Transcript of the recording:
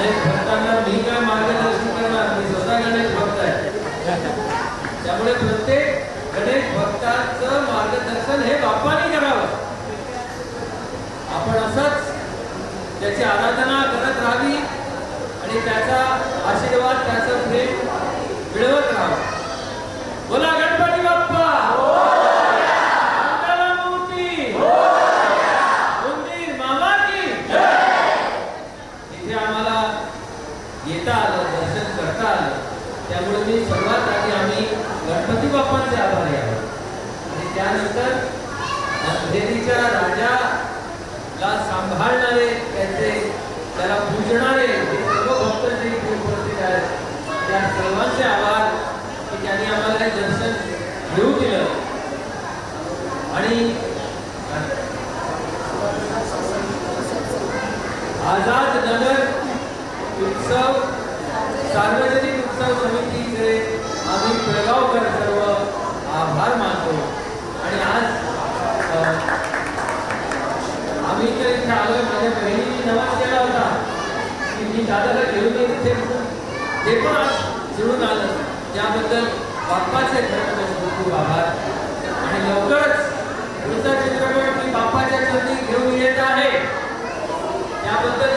गणेश भक्तांना मी काय मार्गदर्शन करणार, मी स्वतः गणेश भक्त आहे. त्यामुळे प्रत्येक गणेश भक्ताचं मार्गदर्शन हे बाप्पाने करावं. आपण असंच त्याची आराधना करत राहावी आणि त्याचा आशीर्वाद, त्याचं प्रेम मिळवत राहावं. बोला गणपती बाप्पा, मंगलमूर्ती, उंदीर मामा की जय. इथे आम्हाला येता आलं, दर्शन करता आलं, त्यामुळे मी सर्वात आधी आम्ही गणपती बाप्पांचे आभारी आहोत. आणि त्यानंतर अंधेरीच्या राजाला सांभाळणारे, त्याला पूजणारे सर्व भक्त जे इथे उपस्थित आहेत, त्या सर्वांचे आभार की त्यांनी आम्हाला हे दर्शन घेऊ दिलं. आणि आझाद नगर उत्सव सार्वजनिक उत्सव समितीचे आम्ही पिळगावकर सर्व आभार मानतो. आणि आज आम्ही तर इथे आलोय, माझ्या बहिणीने नवाज केला होता की मी दादाला घेऊन येते, ते पण आज जुळून आलं. त्याबद्दल बाप्पाचे खूप खूप आभार. आणि लवकरच पुढचा चित्रपट मी बाप्पाच्या चरणी घेऊन येत आहे, त्याबद्दल